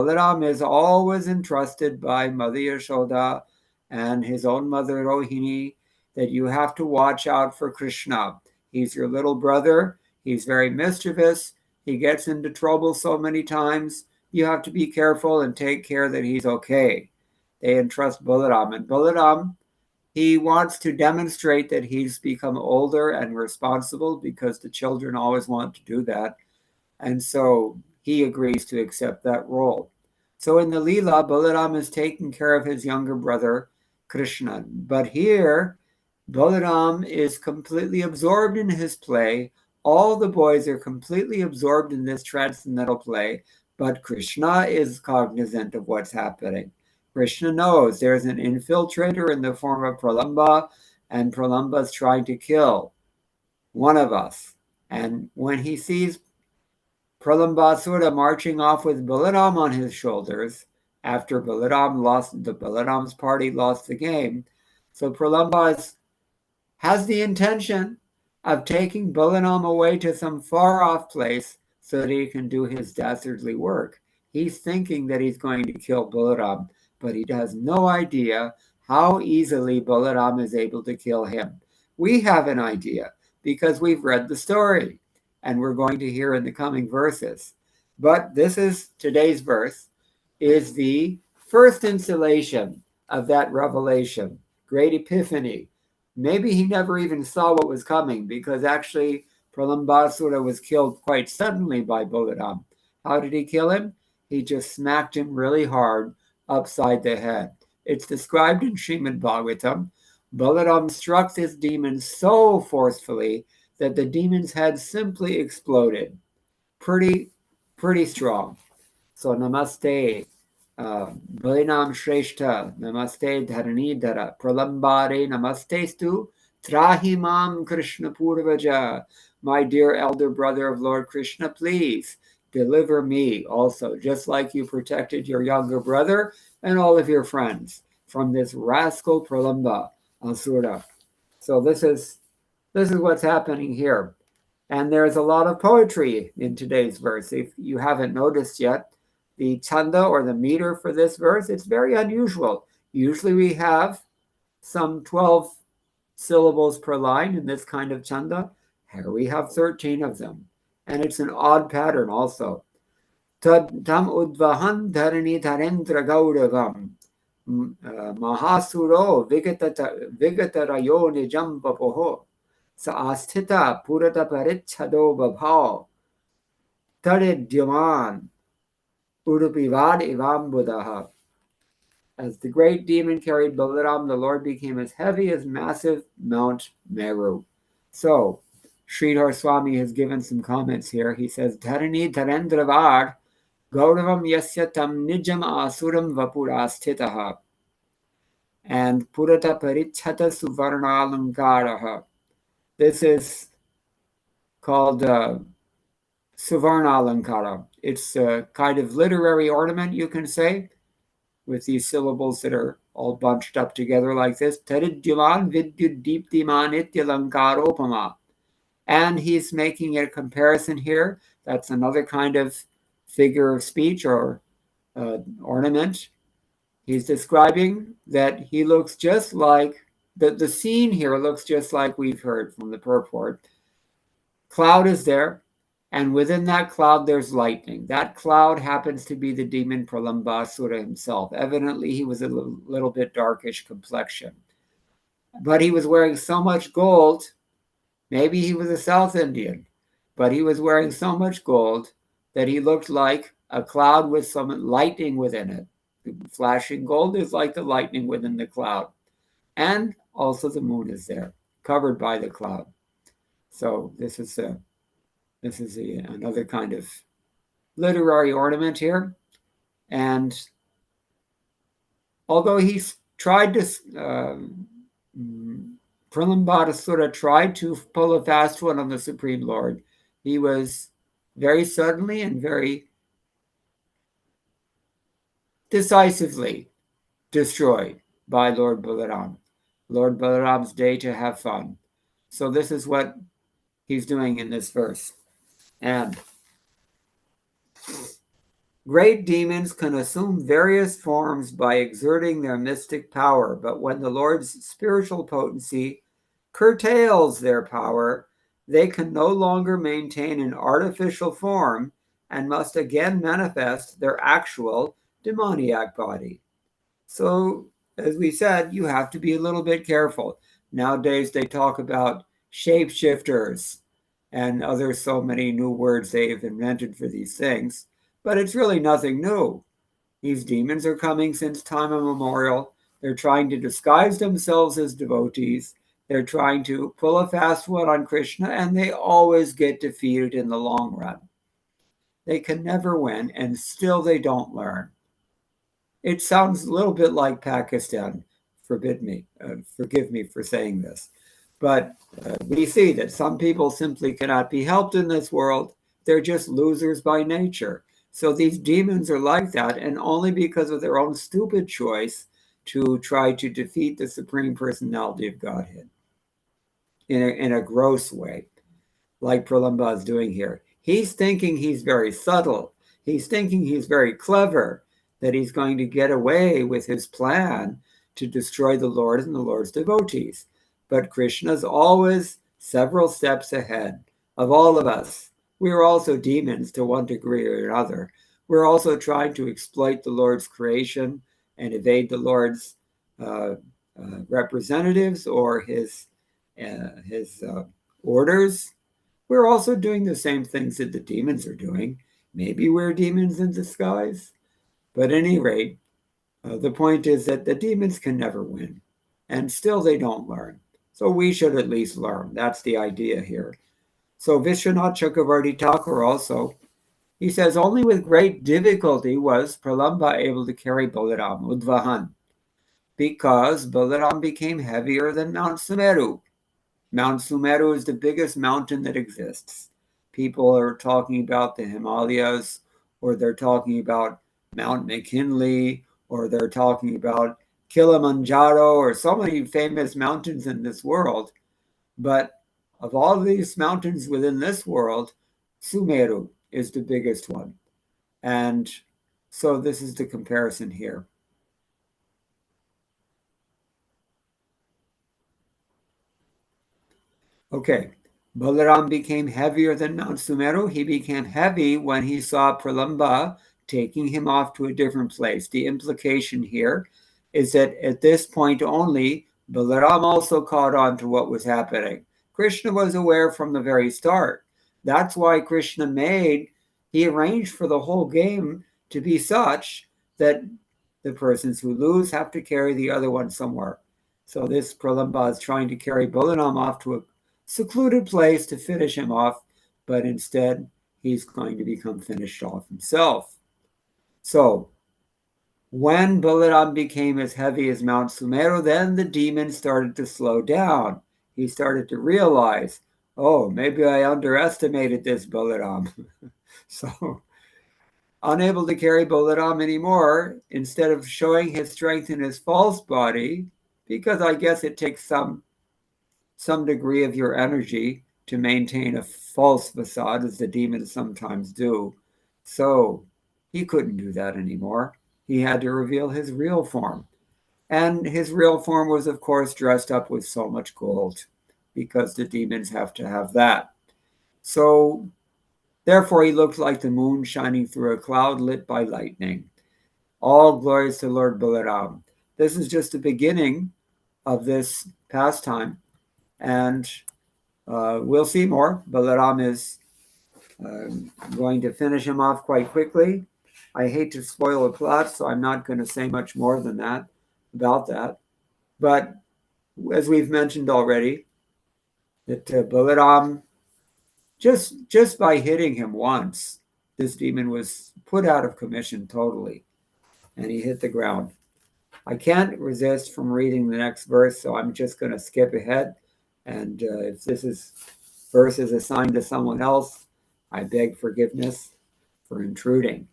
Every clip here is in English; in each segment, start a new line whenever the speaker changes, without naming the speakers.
Balaram is always entrusted by Mother Yashoda and his own mother Rohini that you have to watch out for Krishna. He's your little brother. He's very mischievous. He gets into trouble so many times. You have to be careful and take care that he's okay. They entrust Balaram. And Balaram, he wants to demonstrate that he's become older and responsible because the children always want to do that. And so he agrees to accept that role. So in the Leela, Balaram is taking care of his younger brother, Krishna. But here, Balaram is completely absorbed in his play. All the boys are completely absorbed in this transcendental play, but Krishna is cognizant of what's happening. Krishna knows there's an infiltrator in the form of Pralamba, and Pralamba is trying to kill one of us. And when he sees Pralambasura marching off with Balaram on his shoulders after Balaram's party lost the game. So Pralamba has the intention of taking Balaram away to some far off place so that he can do his dastardly work. He's thinking that he's going to kill Balaram, but he has no idea how easily Balaram is able to kill him. We have an idea because we've read the story and we're going to hear in the coming verses. But this is today's verse, is the first installation of that revelation, great epiphany. Maybe he never even saw what was coming because actually Pralambasura was killed quite suddenly by Balaram. How did he kill him? He just smacked him really hard upside the head. It's described in Srimad Bhagavatam. Balaram struck this demon so forcefully that the demon's head simply exploded. Pretty strong. So namaste, Balinam Shreshta, namaste Dharanidhara, Pralambare namastestu, Trahimam Krishna Purvaja. My dear elder brother of Lord Krishna, please deliver me also, just like you protected your younger brother and all of your friends from this rascal Pralamba Asura. So this is what's happening here. And there's a lot of poetry in today's verse. If you haven't noticed yet, the chanda or the meter for this verse, it's very unusual. Usually we have some 12 syllables per line in this kind of chanda. Here we have 13 of them. And it's an odd pattern also. Tam udvahan dharani dharendra gauravam mahasuro vigatarayo nijam papoho sa asthita purata parichhado babhav taridyaman udupivad ivam buddha. As the great demon carried Balaram, the Lord became as heavy as massive Mount Meru. So, Sridhar Swami has given some comments here. He says, Dharani Dharendravar Gauravam Yasya Tam Nijam Asuram Vapurasthitaha and Purata Parichhata Suvarnalankaraha. This is called Suvarnalankara. It's a kind of literary ornament, you can say, with these syllables that are all bunched up together like this. Taridyaman vidyuddeeptiman ityalankaropama. And he's making a comparison here. That's another kind of figure of speech or ornament. He's describing that he looks just like, the scene here looks just like we've heard from the purport. Cloud is there, and within that cloud there's lightning. That cloud happens to be the demon Pralambasura himself. Evidently he was a little bit darkish complexion. But he was wearing so much gold, maybe he was a South Indian, but he was wearing so much gold that he looked like a cloud with some lightning within it. The flashing gold is like the lightning within the cloud. And also the moon is there, covered by the cloud. So this is another kind of literary ornament here. And although he's tried to, Pralambasura tried to pull a fast one on the Supreme Lord, he was very suddenly and very decisively destroyed by Lord Balaram. Lord Balaram's day to have fun. So this is what he's doing in this verse. And Great demons can assume various forms by exerting their mystic power, but when the Lord's spiritual potency curtails their power, they can no longer maintain an artificial form and must again manifest their actual demoniac body. So, as we said, you have to be a little bit careful. Nowadays, they talk about shapeshifters and other so many new words they've invented for these things, but it's really nothing new. These demons are coming since time immemorial. They're trying to disguise themselves as devotees. They're trying to pull a fast one on Krishna, and they always get defeated in the long run. They can never win, and still they don't learn. It sounds a little bit like Pakistan. Forgive me for saying this, but we see that some people simply cannot be helped in this world. They're just losers by nature. So these demons are like that, and only because of their own stupid choice to try to defeat the Supreme Personality of Godhead in a gross way, like Pralamba is doing here. He's thinking he's very subtle. He's thinking he's very clever, that he's going to get away with his plan to destroy the Lord and the Lord's devotees. But Krishna's always several steps ahead of all of us. We are also demons to one degree or another. We're also trying to exploit the Lord's creation and evade the Lord's representatives or his orders. We're also doing the same things that the demons are doing. Maybe we're demons in disguise. But at any rate, the point is that the demons can never win, and still they don't learn. So we should at least learn. That's the idea here. So Vishwanath Chakravarti Thakur also, he says, only with great difficulty was Pralamba able to carry Balaram, Udvahan, because Balaram became heavier than Mount Sumeru. Mount Sumeru is the biggest mountain that exists. People are talking about the Himalayas, or they're talking about Mount McKinley, or they're talking about Kilimanjaro, or so many famous mountains in this world. But of all these mountains within this world, Sumeru is the biggest one. And so this is the comparison here. Okay, Balaram became heavier than Mount Sumeru. He became heavy when he saw Pralamba taking him off to a different place. The implication here is that at this point only, Balaram also caught on to what was happening. Krishna was aware from the very start. That's why Krishna he arranged for the whole game to be such that the persons who lose have to carry the other one somewhere. So this Pralamba is trying to carry Balaram off to a secluded place to finish him off, but instead he's going to become finished off himself. So when Balaram became as heavy as Mount Sumeru, then the demon started to slow down. He started to realize, oh, maybe I underestimated this Balaram. So unable to carry Balaram anymore, instead of showing his strength in his false body, because I guess it takes some degree of your energy to maintain a false facade, as the demons sometimes do. So he couldn't do that anymore. He had to reveal his real form. And his real form was, of course, dressed up with so much gold, because the demons have to have that. So therefore, he looked like the moon shining through a cloud lit by lightning. All glories to Lord Balaram. This is just the beginning of this pastime. And we'll see more. Balaram is going to finish him off quite quickly. I hate to spoil the plot, so I'm not going to say much more than that about that. But as we've mentioned already, that Balaram, just by hitting him once, this demon was put out of commission totally, and he hit the ground. I can't resist from reading the next verse, so I'm just going to skip ahead. And if this verse is assigned to someone else, I beg forgiveness for intruding.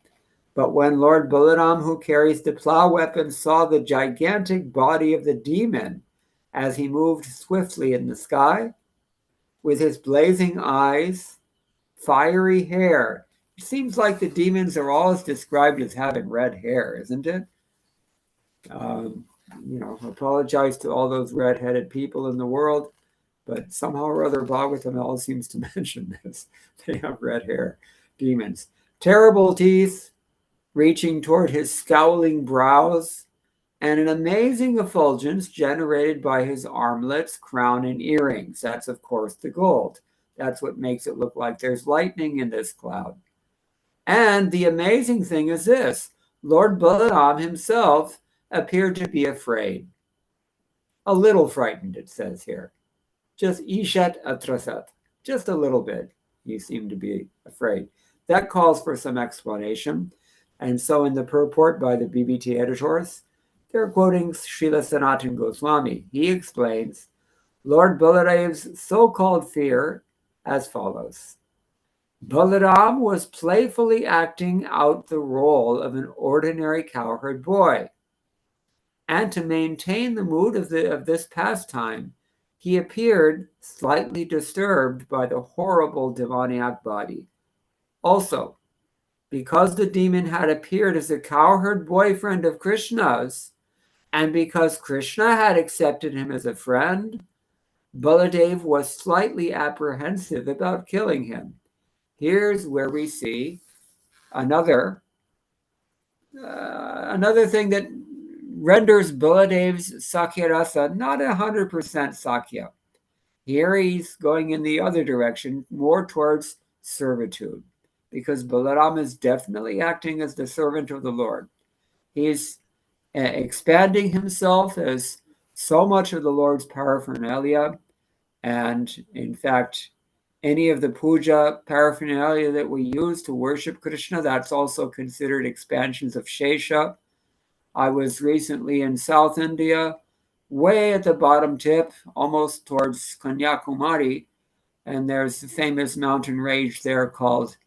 But when Lord Balaram, who carries the plow weapon, saw the gigantic body of the demon as he moved swiftly in the sky, with his blazing eyes, fiery hair, It seems like the demons are always described as having red hair, isn't it? Um, apologize to all those red-headed people in the world, but somehow or other, Bhagavatam always seems to mention this. They have red hair, demons. Terrible teeth reaching toward his scowling brows, and an amazing effulgence generated by his armlets, crown, and earrings. That's, of course, the gold. That's what makes it look like there's lightning in this cloud. And the amazing thing is this: Lord Balaram himself appeared to be afraid. A little frightened, it says here. Just ishat atrasat. Just a little bit. He seemed to be afraid. That calls for some explanation. And so in the purport by the BBT editors, they're quoting Srila Sanatana Goswami. He explains Lord Balaram's so-called fear as follows. Balaram was playfully acting out the role of an ordinary cowherd boy. And to maintain the mood of this pastime, he appeared slightly disturbed by the horrible demoniac body. Also, because the demon had appeared as a cowherd boyfriend of Krishna's, and because Krishna had accepted him as a friend, Baladev was slightly apprehensive about killing him. Here's where we see another thing that renders Baladev's Sakya Rasa not 100% Sakya. Here he's going in the other direction, more towards servitude, because Balaram is definitely acting as the servant of the Lord. He's expanding himself as so much of the Lord's paraphernalia, and in fact, any of the puja paraphernalia that we use to worship Krishna, that's also considered expansions of Shesha. I was recently in South India, way at the bottom tip, almost towards Kanyakumari, and there's a famous mountain range there called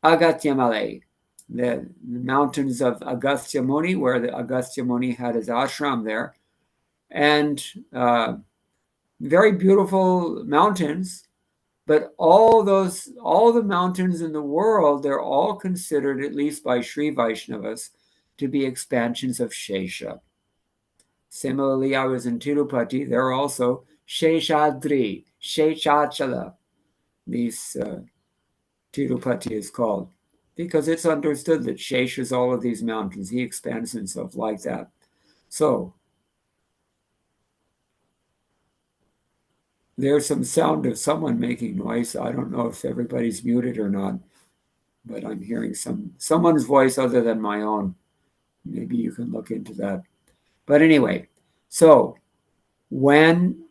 Agatyamalai, the mountains of Agastya Muni, where the Agastya Muni had his ashram there, and very beautiful mountains. But all the mountains in the world, they're all considered, at least by Sri Vaishnavas, to be expansions of Shesha. Similarly, I was in Tirupati. There are also Sheshadri, Sheshachala. These Tirupati is called, because it's understood that Shesh is all of these mountains. He expands himself like that. So there's some sound of someone making noise. I don't know if everybody's muted or not, but I'm hearing someone's voice other than my own. Maybe you can look into that. But anyway, so when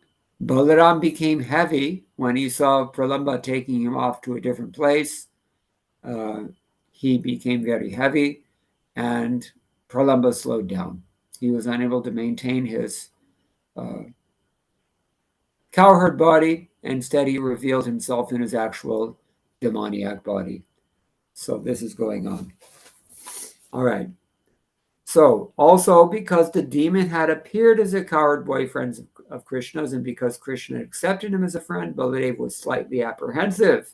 Balaram became heavy, when he saw Pralamba taking him off to a different place, he became very heavy, and Pralamba slowed down. He was unable to maintain his cowherd body. Instead, he revealed himself in his actual demoniac body. So this is going on. All right. So also because the demon had appeared as a cowherd boyfriend of Krishna's, and because Krishna accepted him as a friend, Baladev was slightly apprehensive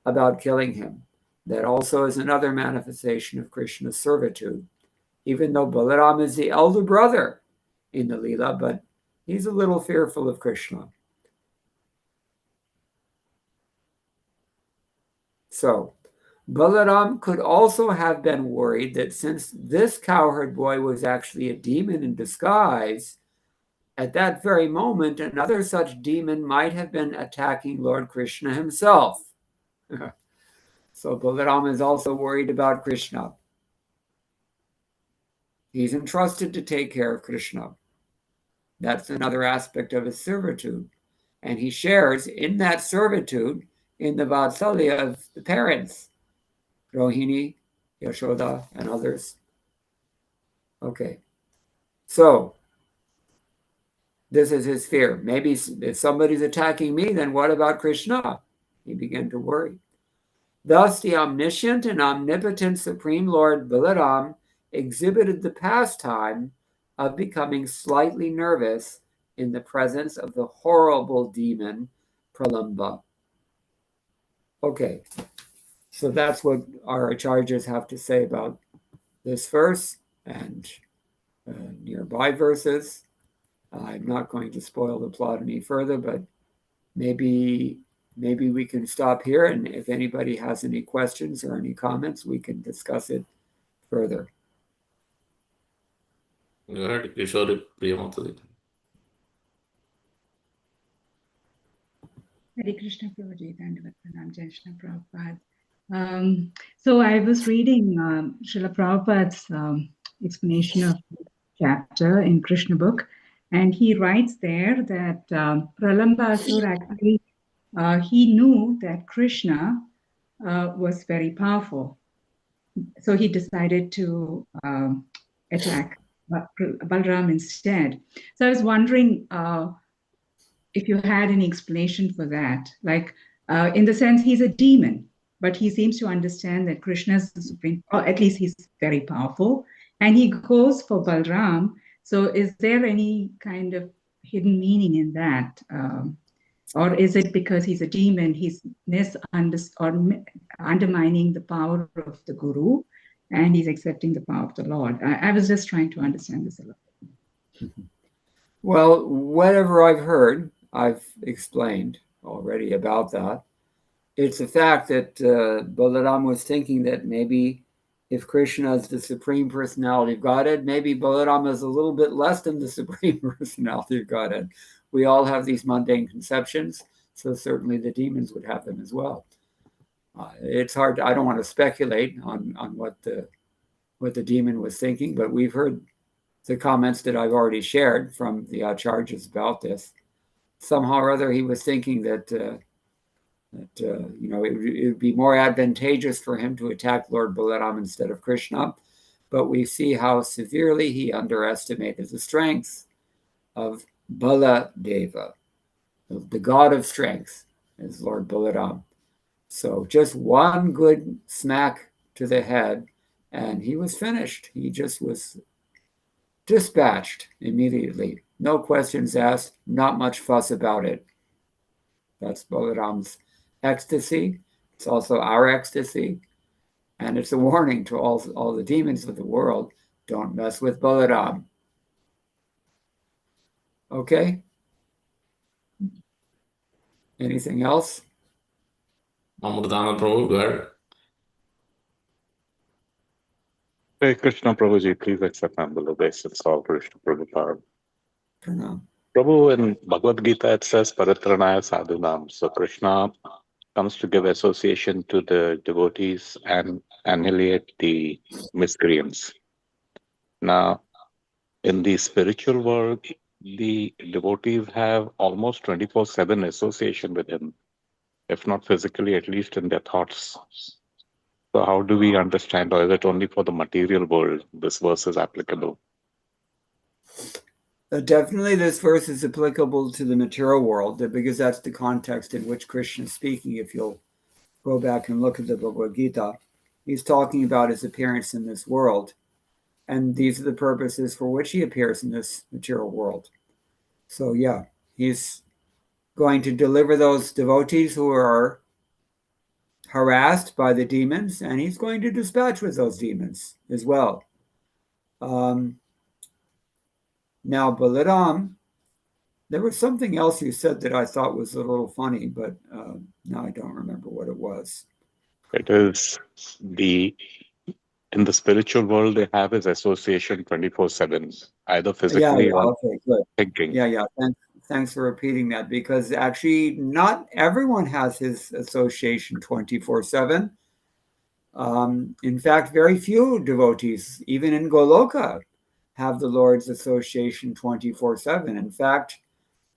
about killing him. That also is another manifestation of Krishna's servitude. Even though Balaram is the elder brother in the Leela, but he's a little fearful of Krishna. So Balaram could also have been worried that since this cowherd boy was actually a demon in disguise, at that very moment, another such demon might have been attacking Lord Krishna himself. So Balaram is also worried about Krishna. He's entrusted to take care of Krishna. That's another aspect of his servitude. And he shares in that servitude in the Vatsalya of the parents, Rohini, Yashoda, and others. Okay. So this is his fear. Maybe if somebody's attacking me, then what about Krishna? He began to worry. Thus, the omniscient and omnipotent Supreme Lord Balaram exhibited the pastime of becoming slightly nervous in the presence of the horrible demon Pralamba. Okay, So that's what our acharyas have to say about this verse and nearby verses. I'm not going to spoil the plot any further, but maybe we can stop here, and if anybody has any questions or any comments, we can discuss it further.
Go ahead, Kishore Priyamataji.
Hare Krishna Prabhuji, Dandavat Pranam, Jai Shri Prabhupada. So I was reading Srila Prabhupada's explanation of the chapter in Krishna book, and he writes there that Pralambasur actually, he knew that Krishna was very powerful. So he decided to attack Balram instead. So I was wondering if you had any explanation for that. Like, in the sense, he's a demon, but he seems to understand that Krishna is the supreme, or at least he's very powerful, and he goes for Balram. So is there any kind of hidden meaning in that? Or is it because he's a demon, he's undermining the power of the guru, and he's accepting the power of the Lord? I was just trying to understand this a little.
Well, whatever I've heard, I've explained already about that. It's the fact that Balaram was thinking that maybe if Krishna is the Supreme Personality of Godhead, maybe Balaram is a little bit less than the Supreme Personality of Godhead. We all have these mundane conceptions, so certainly the demons would have them as well. It's hard. I don't want to speculate on what the demon was thinking, but we've heard the comments that I've already shared from the acharyas about this. Somehow or other, he was thinking that it would be more advantageous for him to attack Lord Balaram instead of Krishna. But we see how severely he underestimated the strength of Baladeva, the god of strength, is Lord Balaram. So just one good smack to the head, and he was finished. He just was dispatched immediately. No questions asked, not much fuss about it. That's Balaram's ecstasy. It's also our ecstasy. And it's a warning to all the demons of the world. Don't mess with Balaram. Okay? Anything else?
Amurdana Prabhu, go ahead.
Hey, Krishna Prabhuji, please accept humble obeisance, all Krishna Prabhupada.
Pranam.
Prabhu, in Bhagavad Gita, it says Paritranaya Sadhunam. So Krishna comes to give association to the devotees and annihilate the miscreants. Now, in the spiritual world, the devotees have almost 24/7 association with him, if not physically, at least in their thoughts. So how do we understand, or is it only for the material world this verse is applicable?
Definitely this verse is applicable to the material world because that's the context in which Krishna is speaking. If you'll go back and look at the Bhagavad Gita, he's talking about his appearance in this world. And these are the purposes for which he appears in this material world. So yeah, he's going to deliver those devotees who are harassed by the demons, and he's going to dispatch with those demons as well. Now, Balaram, there was something else you said that I thought was a little funny, but now I don't remember what it was.
It is in the spiritual world, they have his association 24/7, either physically or
okay, good.
thinking.
Yeah. Thanks for repeating that, because actually not everyone has his association 24/7. In fact, very few devotees, even in Goloka, have the Lord's association 24/7. In fact,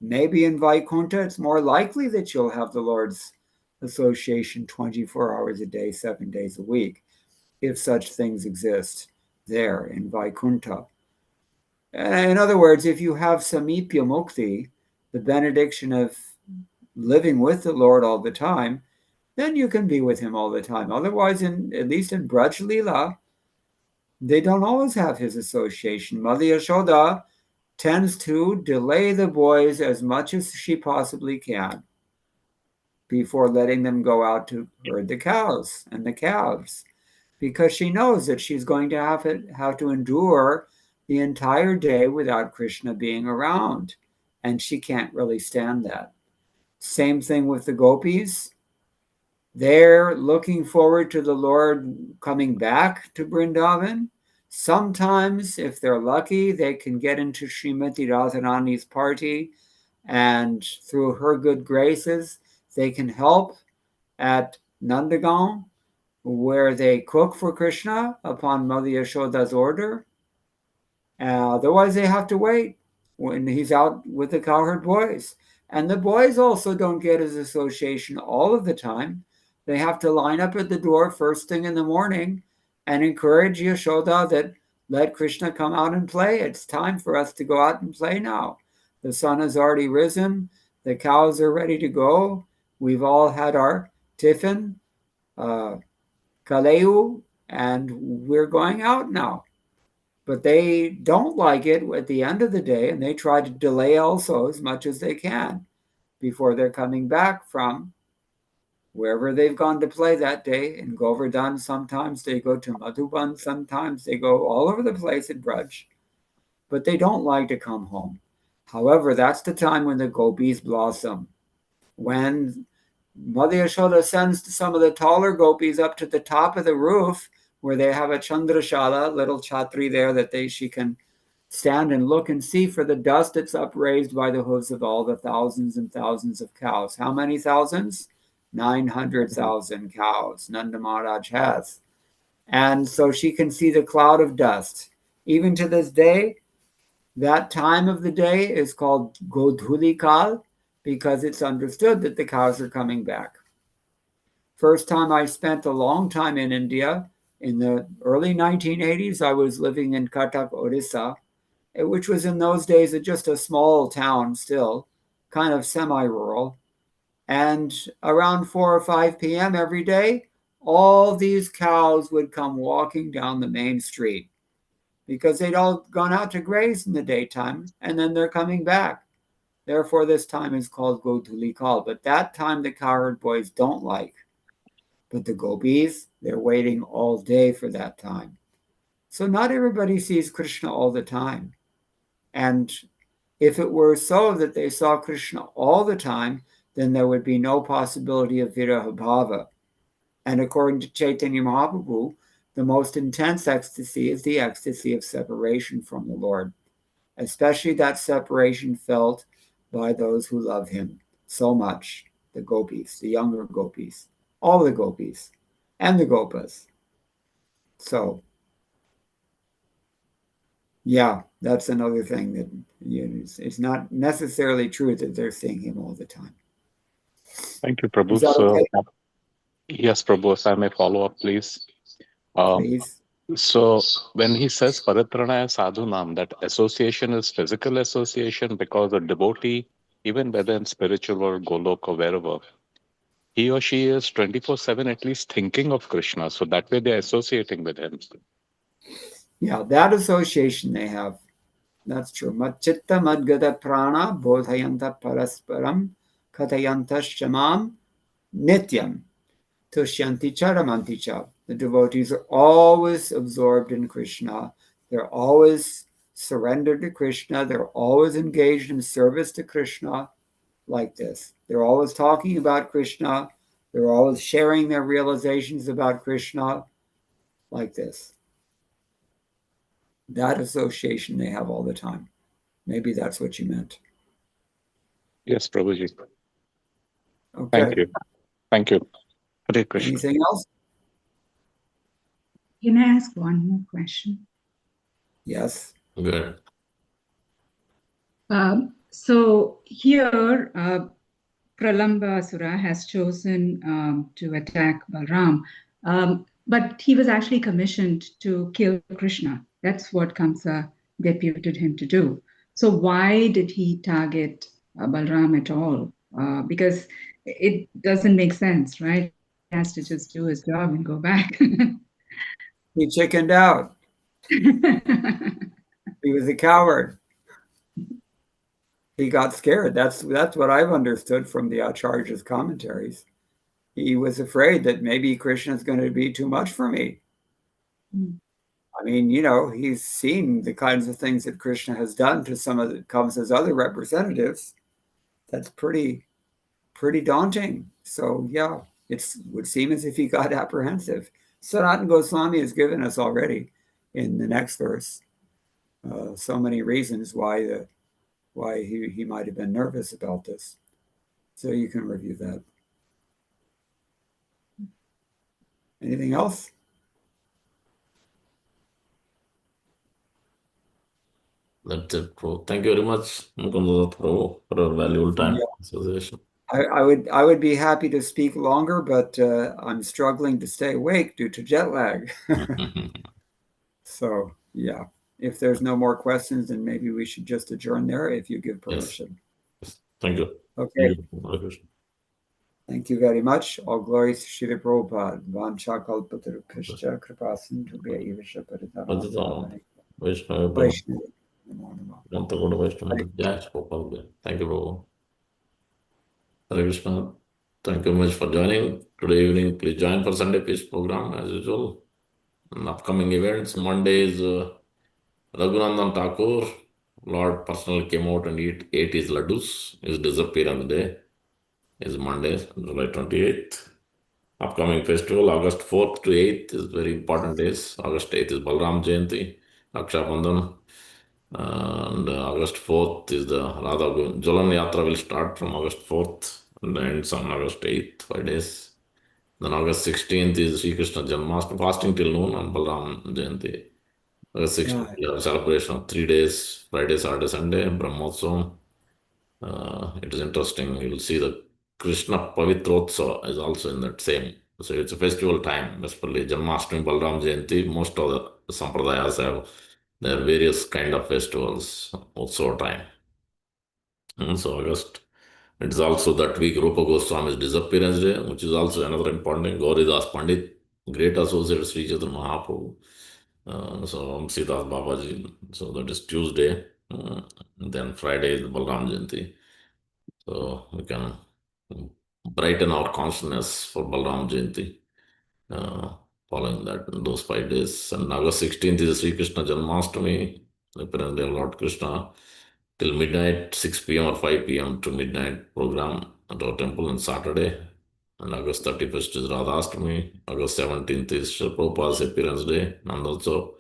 maybe in Vaikuntha, it's more likely that you'll have the Lord's association 24 hours a day, 7 days a week, if such things exist there in Vaikuntha. In other words, if you have Samipya Mukti, the benediction of living with the Lord all the time, then you can be with him all the time. Otherwise, at least in Braj Leela, they don't always have his association. Mother Yashoda tends to delay the boys as much as she possibly can, before letting them go out to herd the cows and the calves, because she knows that she's going to have to endure the entire day without Krishna being around, and she can't really stand that. Same thing with the gopis. They're looking forward to the Lord coming back to Vrindavan. Sometimes, if they're lucky, they can get into Srimati Radharani's party, and through her good graces, they can help at Nandagan, where they cook for Krishna upon Mother Yashoda's order. Otherwise, they have to wait when he's out with the cowherd boys. And the boys also don't get his association all of the time. They have to line up at the door first thing in the morning and encourage Yashoda that let Krishna come out and play. It's time for us to go out and play now. The sun has already risen. The cows are ready to go. We've all had our tiffin, kaleu, and we're going out now. But they don't like it at the end of the day, and they try to delay also as much as they can before they're coming back from wherever they've gone to play that day. In Govardhan, sometimes they go to Madhuban, sometimes they go all over the place at Braj, but they don't like to come home. However, that's the time when the gopis blossom. When Mother Yashoda sends some of the taller gopis up to the top of the roof, where they have a chandrashala, little chatri there that she can stand and look and see for the dust that's upraised by the hooves of all the thousands and thousands of cows. How many thousands? 900,000 cows Nanda Maharaj has. And so she can see the cloud of dust. Even to this day, that time of the day is called Godhuli Kal, because it's understood that the cows are coming back. First time I spent a long time in India, in the early 1980s, I was living in Cuttack, Odisha, which was in those days just a small town still, kind of semi-rural. And around 4 or 5 p.m. every day, all these cows would come walking down the main street because they'd all gone out to graze in the daytime, and then they're coming back. Therefore, this time is called Godhuli Kal. But that time the cowherd boys don't like. But the gopis, they're waiting all day for that time. So not everybody sees Krishna all the time. And if it were so that they saw Krishna all the time, then there would be no possibility of viraha bhava. And according to Chaitanya Mahaprabhu, the most intense ecstasy is the ecstasy of separation from the Lord, especially that separation felt by those who love him so much, the gopis, the younger gopis, all the gopis, and the gopas. So, yeah, that's another thing that it's not necessarily true that they're seeing him all the time.
Thank you, Prabhu.
Is that okay?
Yes, Prabhu, if I may follow up, please.
Please.
So when he says Paritranaya Sadhunam, that association is physical association, because a devotee, even whether in spiritual or Golok or wherever, he or she is 24/7 at least thinking of Krishna. So that way they're associating with him.
Yeah, that association they have. That's true. Matchitta madgata prana bodhayanta parasparam katayanta shamam nityam tushyanti charamanti cha. The devotees are always absorbed in Krishna. They're always surrendered to Krishna. They're always engaged in service to Krishna like this. They're always talking about Krishna. They're always sharing their realizations about Krishna like this. That association they have all the time. Maybe that's what you meant.
Yes, Prabhuji.
Okay.
Thank you. Thank you. Hare Krishna.
Anything else?
Can I ask one more question?
Good.
Yes.
So here, Pralamba Asura has chosen to attack Balram, but he was actually commissioned to kill Krishna. That's what Kamsa deputed him to do. So why did he target Balram at all? Because it doesn't make sense, right? He has to just do his job and go back.
He chickened out. He was a coward. He got scared. That's what I've understood from the Acharya's commentaries. He was afraid that maybe Krishna is going to be too much for me.
Mm.
I mean, he's seen the kinds of things that Krishna has done to some of the Kamsa's other representatives. That's pretty daunting. So yeah, it would seem as if he got apprehensive. Sanatana Goswami has given us already in the next verse so many reasons why he might have been nervous about this. So you can review that. Anything else?
That's it, bro. Thank you very much, Mukunda, bro, for your valuable time
Yeah.
association.
I would be happy to speak longer, but I'm struggling to stay awake due to jet lag. So yeah, if there's no more questions, then maybe we should just adjourn there if you give permission.
Yes. Thank you.
Okay.
Thank you.
Thank you very much. All glories to Srila Prabhupada. Vanchakalpatarupishcha kripasindhubhya evasha paritana
Vaishnava,
Vaishnava. Namo Namo.
Grantagoda Vaishnava, Jai Gopal. Thank you, bro. Hare Krishna. Thank you very much for joining. Today evening, please join for Sunday Peace program as usual. And upcoming events, Monday is Raghunandan Thakur. Lord personally came out and ate his laddus. His disappearance day is Monday, July 28th. Upcoming festival, August 4th to 8th is very important days. August 8th is Balram Jayanti, Raksha Bandhan. And August 4th is the Radha Jalan Yatra will start from August 4th and ends on August 8th, 5 days. Then August 16th is Sri Krishna Janmashtami, fasting till noon on Balram Jayanti. August 16th, we have a celebration of 3 days, Friday, Saturday, Sunday, Brahmotsavam. It is interesting. You will see the Krishna Pavitrotsav is also in that same. So it's a festival time, especially Janmashtami, Balram Jayanti. Most of the sampradayas have their various kind of festivals, also time. So August. It is also that week Rupa Goswami's disappearance day, which is also another important thing. Gauridas Pandit, great associate Sri Chaitanya Mahaprabhu. So Siddharth Babaji. So that is Tuesday. Then Friday is Balram Jayanti. So we can brighten our consciousness for Balram Jayanti. Following that, those 5 days. And August 16th is Sri Krishna Janmashtami, apparently Lord Krishna, till midnight, 6 p.m. or 5 p.m. to midnight program at our temple on Saturday. And August 31st is Radhastami. August 17th is Srila Prabhupada's appearance day. And also,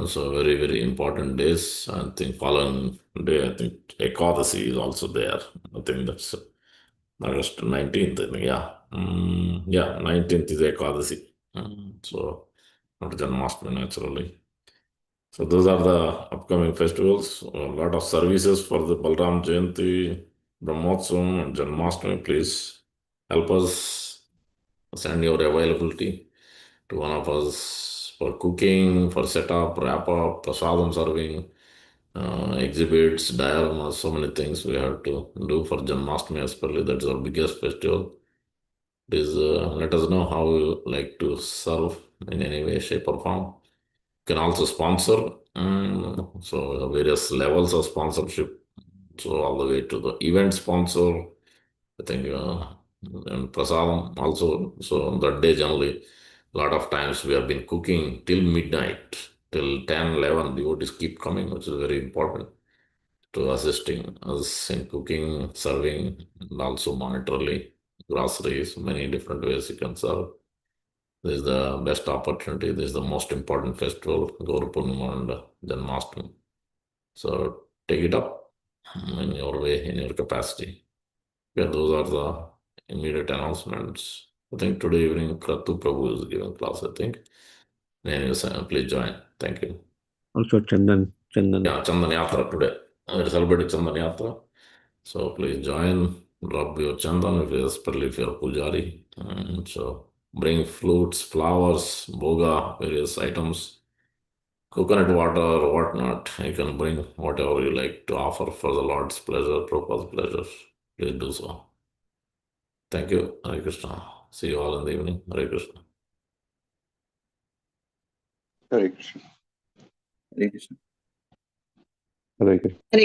so very, very important days. I think following day, I think Ekadasi is also there. I think that's August 19th, I think, yeah. Yeah, 19th is Ekadasi. So, not Janmashtami, naturally. So, those are the upcoming festivals. A lot of services for the Balram Jayanti, Brahmotsavam, and Janmashtami. Please help us send your availability to one of us for cooking, for setup, wrap up, prasadam serving, exhibits, dioramas, so many things we have to do for Janmashtami, especially. That's our biggest festival. Please let us know how you like to serve in any way, shape, or form. You can also sponsor. So various levels of sponsorship. So all the way to the event sponsor. I think and prasadam also. So that day generally, a lot of times we have been cooking till midnight, till 10, 11. Devotees keep coming, which is very important to assisting us in cooking, serving, and also monetarily, groceries, many different ways you can serve. This is the best opportunity. This is the most important festival, Gaur Purnima and Janmashtami. So take it up in your way, in your capacity. Yeah, those are the immediate announcements. I think today evening Kratu Prabhu is giving class, I think. Anyways, please join. Thank you.
Also Chandan.
Yeah, Chandan Yatra today. We're celebrating Chandan Yatra. So please join, rub your chandan, especially if you're a pujari. So bring fruits, flowers, boga, various items, coconut water, whatnot. You can bring whatever you like to offer for the Lord's pleasure, Prabhupada's pleasure. Please do so. Thank you. Hare Krishna. See you all in the evening. Hare Krishna.
Hare Krishna.
Hare Krishna.
Hare Krishna.